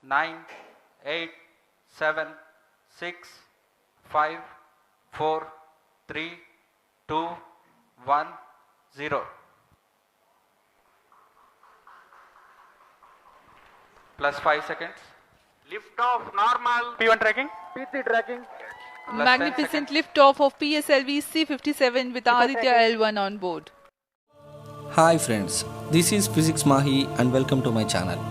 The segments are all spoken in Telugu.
9, 8, 7, 6, 5, 4, 3, 2, 1, 0. Plus 5 seconds. Lift off normal. P1 tracking. P3 tracking. Plus Magnificent lift off of PSLV C-57 with Aditya L1 on board. Hi friends, this is physics Mahe and welcome to my channel.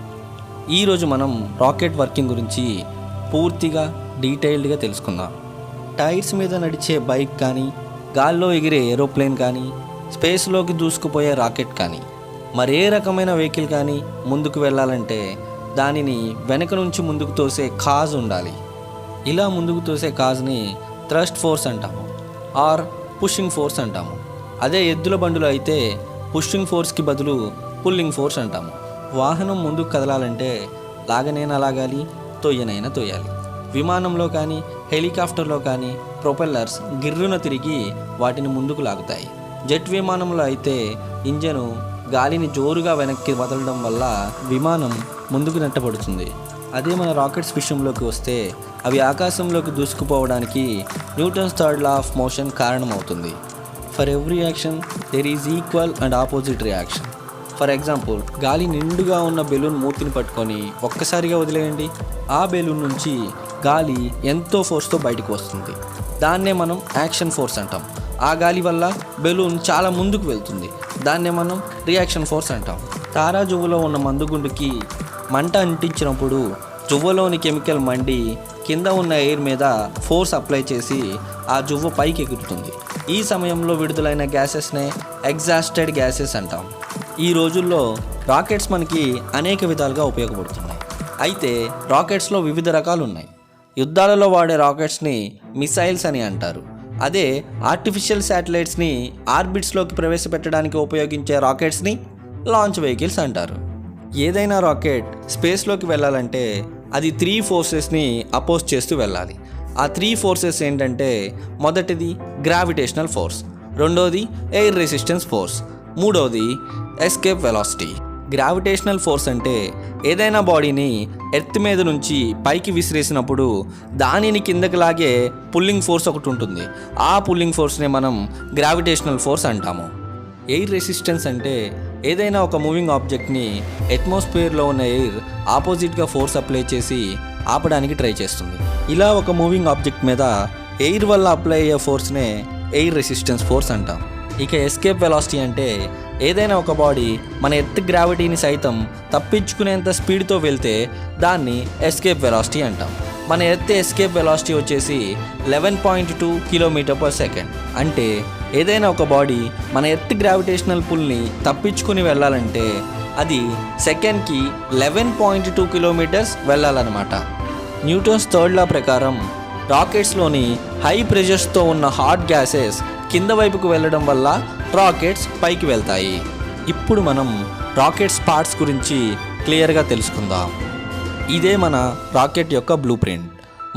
ఈరోజు మనం రాకెట్ వర్కింగ్ గురించి పూర్తిగా డీటెయిల్డ్గా తెలుసుకుందాం. టైర్స్ మీద నడిచే బైక్ కానీ, గాల్లో ఎగిరే ఏరోప్లేన్ కానీ, స్పేస్లోకి దూసుకుపోయే రాకెట్ కానీ, మరే రకమైన వెహికల్ కానీ ముందుకు వెళ్ళాలంటే దానిని వెనక నుంచి ముందుకు తోసే కాజ్ ఉండాలి. ఇలా ముందుకు తోసే కాజ్ని థ్రస్ట్ ఫోర్స్ అంటాము ఆర్ పుషింగ్ ఫోర్స్ అంటాము. అదే ఎద్దుల బండులో అయితే పుషింగ్ ఫోర్స్కి బదులు పుల్లింగ్ ఫోర్స్ అంటాము. వాహనం ముందుకు కదలాలంటే లాగనైనా లాగాలి, తొయ్యనైనా తొయ్యాలి. విమానంలో కానీ, హెలికాప్టర్లో కానీ ప్రొపెల్లర్స్ గిర్రున తిరిగి వాటిని ముందుకు లాగుతాయి. జెట్ విమానంలో అయితే ఇంజను గాలిని జోరుగా వెనక్కి వదలడం వల్ల విమానం ముందుకు నెట్టబడుతుంది. అదే మన రాకెట్స్ విషయంలోకి వస్తే అవి ఆకాశంలోకి దూసుకుపోవడానికి Newton's third law of motion కారణమవుతుంది. For every action there is equal and opposite reaction. For example, గాలి నిండుగా ఉన్న బెలూన్ మూతిని పట్టుకొని ఒక్కసారిగా వదిలేయండి. ఆ బెలూన్ నుంచి గాలి ఎంతో ఫోర్స్తో బయటకు వస్తుంది. దాన్నే మనం యాక్షన్ ఫోర్స్ అంటాం. ఆ గాలి వల్ల బెలూన్ చాలా ముందుకు వెళ్తుంది. దాన్నే మనం రియాక్షన్ ఫోర్స్ అంటాం. తారా జువ్వలో ఉన్న మందుగుండుకి మంట అంటించినప్పుడు జువ్వలోని కెమికల్ మండి కింద ఉన్న ఎయిర్ మీద ఫోర్స్ అప్లై చేసి ఆ జువ్వ పైకి ఎగురుతుంది. ఈ సమయంలో విడుదలైన గ్యాసెస్నే ఎగ్జాస్టెడ్ గ్యాసెస్ అంటాం. ఈ రోజుల్లో రాకెట్స్ మనకి అనేక విధాలుగా ఉపయోగపడుతున్నాయి. అయితే రాకెట్స్లో వివిధ రకాలు ఉన్నాయి. యుద్ధాలలో వాడే రాకెట్స్ని మిసైల్స్ అని అంటారు. అదే ఆర్టిఫిషియల్ శాటిలైట్స్ని ఆర్బిట్స్లోకి ప్రవేశపెట్టడానికి ఉపయోగించే రాకెట్స్ని లాంచ్ వెహికల్స్ అంటారు. ఏదైనా రాకెట్ స్పేస్లోకి వెళ్ళాలంటే అది 3 ఫోర్సెస్ని అపోజ్ చేస్తూ వెళ్ళాలి. ఆ 3 ఫోర్సెస్ ఏంటంటే, మొదటిది గ్రావిటేషనల్ ఫోర్స్, రెండోది ఎయిర్ రెసిస్టెన్స్ ఫోర్స్, మూడోది ఎస్కేప్ వెలాసిటీ. గ్రావిటేషనల్ ఫోర్స్ అంటే ఏదైనా బాడీని ఎర్త్ మీద నుంచి పైకి విసిరేసినప్పుడు దానిని కిందకి లాగే పుల్లింగ్ ఫోర్స్ ఒకటి ఉంటుంది. ఆ పుల్లింగ్ ఫోర్స్నే మనం గ్రావిటేషనల్ ఫోర్స్ అంటాము. ఎయిర్ రెసిస్టెన్స్ అంటే ఏదైనా ఒక మూవింగ్ ఆబ్జెక్ట్ని అట్మాస్ఫియర్లో ఉన్న ఎయిర్ ఆపోజిట్గా ఫోర్స్ అప్లై చేసి ఆపడానికి ట్రై చేస్తుంది. ఇలా ఒక మూవింగ్ ఆబ్జెక్ట్ మీద ఎయిర్ వల్ల అప్లై అయ్యే ఫోర్స్నే ఎయిర్ రెసిస్టెన్స్ ఫోర్స్ అంటాం. ఇక ఎస్కేప్ వెలాసిటీ అంటే ఏదైనా ఒక బాడీ మన ఎర్త్ గ్రావిటీని సైతం తప్పించుకునేంత స్పీడ్తో వెళ్తే దాన్ని ఎస్కేప్ వెలాసిటీ అంటాం. మన ఎర్త్ ఎస్కేప్ వెలాసిటీ వచ్చేసి 11.2 km/s. అంటే ఏదైనా ఒక బాడీ మన ఎర్త్ గ్రావిటేషనల్ పుల్ని తప్పించుకుని వెళ్ళాలంటే అది సెకండ్కి 11.2 కిలోమీటర్స్ వెళ్ళాలన్నమాట. న్యూటన్స్ థర్డ్ లా ప్రకారం రాకెట్స్లోని హై ప్రెషర్స్తో ఉన్న హాట్ గ్యాసెస్ కింద వైపుకు వెళ్ళడం వల్ల రాకెట్స్ పైకి వెళ్తాయి. ఇప్పుడు మనం రాకెట్స్ పార్ట్స్ గురించి క్లియర్గా తెలుసుకుందాం. ఇదే మన రాకెట్ యొక్క బ్లూ ప్రింట్.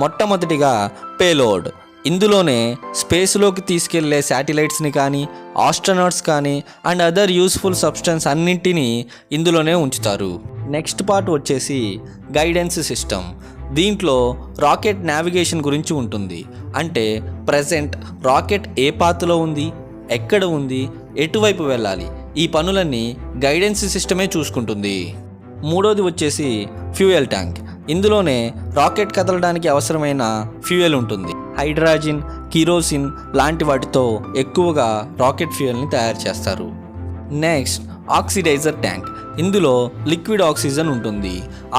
మొట్టమొదటిగా పేలోడ్. ఇందులోనే స్పేస్లోకి తీసుకెళ్లే శాటిలైట్స్ని కానీ, ఆస్ట్రోనాట్స్ కానీ అండ్ అదర్ యూస్ఫుల్ సబ్స్టెన్స్ అన్నింటినీ ఇందులోనే ఉంచుతారు. నెక్స్ట్ పార్ట్ వచ్చేసి గైడెన్స్ సిస్టమ్. దీంట్లో రాకెట్ నావిగేషన్ గురించి ఉంటుంది. అంటే ప్రజెంట్ రాకెట్ ఏ పాత్లో ఉంది, ఎక్కడ ఉంది, ఎటువైపు వెళ్ళాలి, ఈ పనులన్నీ గైడెన్స్ సిస్టమే చూసుకుంటుంది. మూడోది వచ్చేసి ఫ్యూయల్ ట్యాంక్. ఇందులోనే రాకెట్ కదలడానికి అవసరమైన ఫ్యూయల్ ఉంటుంది. హైడ్రోజన్, కిరోసిన్ లాంటి వాటితో ఎక్కువగా రాకెట్ ఫ్యూయల్ని తయారు చేస్తారు. Next oxidiser tank. ఇందులో లిక్విడ్ ఆక్సిజన్ ఉంటుంది.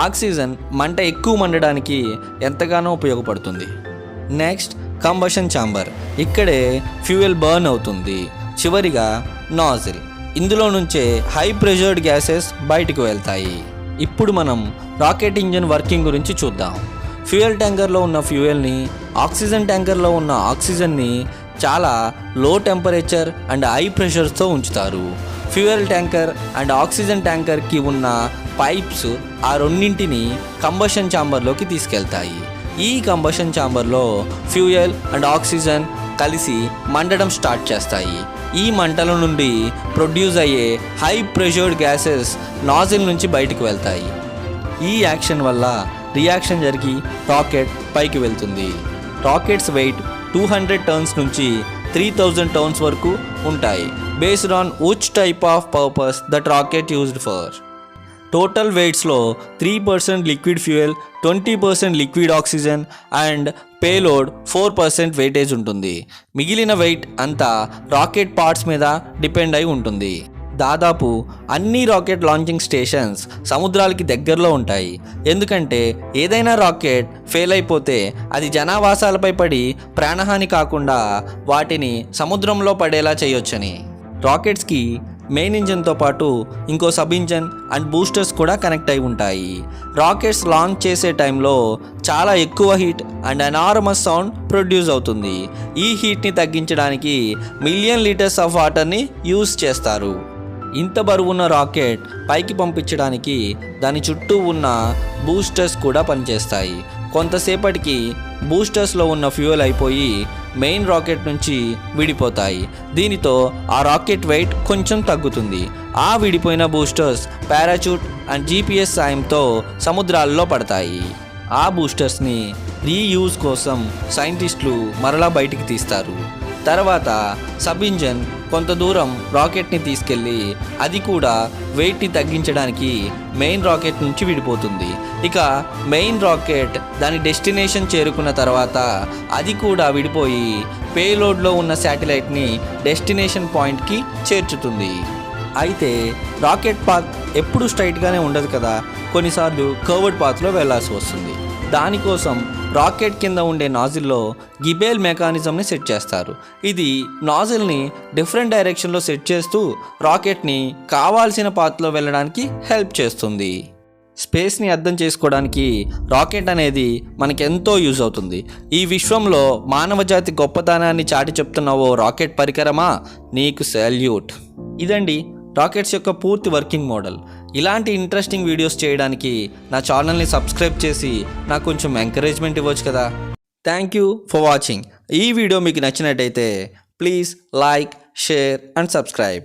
ఆక్సిజన్ మంట ఎక్కువ మండడానికి ఎంతగానో ఉపయోగపడుతుంది. Next combustion chamber. ఇక్కడే ఫ్యూయల్ బర్న్ అవుతుంది. చివరిగా నాజిల్. ఇందులో నుంచే హై ప్రెషర్డ్ గ్యాసెస్ బయటకు వెళ్తాయి. ఇప్పుడు మనం రాకెట్ ఇంజిన్ వర్కింగ్ గురించి చూద్దాం. ఫ్యూయల్ ట్యాంకర్లో ఉన్న ఫ్యూయల్ని, ఆక్సిజన్ ట్యాంకర్లో ఉన్న ఆక్సిజన్ని చాలా లో టెంపరేచర్ అండ్ హై ప్రెషర్స్తో ఉంచుతారు. ఫ్యూయల్ ట్యాంకర్ అండ్ ఆక్సిజన్ ట్యాంకర్కి ఉన్న పైప్స్ ఆ రెండింటిని కంబషన్ ఛాంబర్లోకి తీసుకెళ్తాయి. ఈ కంబషన్ ఛాంబర్లో ఫ్యూయల్ అండ్ ఆక్సిజన్ కలిసి మండడం స్టార్ట్ చేస్తాయి. ఈ మంటల నుండి ప్రొడ్యూస్ అయ్యే హై ప్రెషర్డ్ గ్యాసెస్ నాజిల్ నుంచి బయటకు వెళ్తాయి. ఈ యాక్షన్ వల్ల రియాక్షన్ జరిగి రాకెట్ పైకి వెళ్తుంది. రాకెట్స్ వెయిట్ 200 టన్స్ నుంచి 3000 టన్స్ వరకు ఉంటాయి, based on which type of purpose that rocket used for. Total వెయిట్స్లో 3% liquid fuel, 20% liquid oxygen and payload 4% weightage ఉంటుంది. మిగిలిన వెయిట్ అంతా రాకెట్ పార్ట్స్ మీద డిపెండ్ అయి ఉంటుంది. దాదాపు అన్ని రాకెట్ లాంచింగ్ స్టేషన్స్ సముద్రాలకి దగ్గరలో ఉంటాయి, ఎందుకంటే ఏదైనా రాకెట్ ఫెయిల్ అయిపోతే అది జనావాసాలపై పడి ప్రాణహాని కాకుండా వాటిని సముద్రంలో పడేలా చేయొచ్చని. రాకెట్స్కి మెయిన్ ఇంజన్తో పాటు ఇంకో సబ్ ఇంజన్ అండ్ బూస్టర్స్ కూడా కనెక్ట్ అయి ఉంటాయి. రాకెట్స్ లాంచ్ చేసే టైంలో చాలా ఎక్కువ heat and enormous sound produce అవుతుంది. ఈ హీట్ని తగ్గించడానికి మిలియన్ లీటర్స్ ఆఫ్ వాటర్ని యూజ్ చేస్తారు. ఇంత బరువున్న రాకెట్ పైకి పంపించడానికి దాని చుట్టూ ఉన్న బూస్టర్స్ కూడా పనిచేస్తాయి. కొంతసేపటికి బూస్టర్స్లో ఉన్న ఫ్యూయల్ అయిపోయి మెయిన్ రాకెట్ నుంచి విడిపోతాయి. దీనితో ఆ రాకెట్ వెయిట్ కొంచెం తగ్గుతుంది. ఆ విడిపోయిన బూస్టర్స్ పారాచూట్ అండ్ GPS సాయంతో సముద్రాల్లో పడతాయి. ఆ బూస్టర్స్ని రీయూజ్ కోసం సైంటిస్టులు మరలా బయటికి తీస్తారు. తర్వాత సబ్ ఇంజన్ కొంత దూరం రాకెట్ని తీసుకెళ్ళి అది కూడా వెయిట్ని తగ్గించడానికి మెయిన్ రాకెట్ నుంచి విడిపోతుంది. ఇక మెయిన్ రాకెట్ దాని డెస్టినేషన్ చేరుకున్న తర్వాత అది కూడా విడిపోయి పేలోడ్లో ఉన్న శాటిలైట్ని డెస్టినేషన్ పాయింట్కి చేర్చుతుంది. అయితే రాకెట్ పాత్ ఎప్పుడు స్ట్రైట్గానే ఉండదు కదా, కొన్నిసార్లు కర్వ్డ్ పాత్లో వెళ్లాల్సి వస్తుంది. దానికోసం రాకెట్ కింద ఉండే నాజిల్లో గిబేల్ మెకానిజంని సెట్ చేస్తారు. ఇది నాజిల్ని డిఫరెంట్ డైరెక్షన్లో సెట్ చేస్తూ రాకెట్ని కావాల్సిన పాత్లో వెళ్ళడానికి హెల్ప్ చేస్తుంది. స్పేస్ని అర్థం చేసుకోవడానికి రాకెట్ అనేది మనకెంతో యూజ్ అవుతుంది. ఈ విశ్వంలో మానవజాతి గొప్పతనాన్ని చాటి చెప్తున్న ఓ రాకెట్ పరికరమా, నీకు సెల్యూట్. ఇదండి రాకెట్స్ యొక్క పూర్తి వర్కింగ్ మోడల్. ఇలాంటి ఇంట్రెస్టింగ్ వీడియోస్ చేయడానికి నా ఛానల్ని సబ్స్క్రైబ్ చేసి నాకు కొంచెం ఎంకరేజ్మెంట్ ఇవ్వచ్చు కదా. Thank you for watching. ఈ వీడియో మీకు నచ్చినట్టయితే please like, share and subscribe.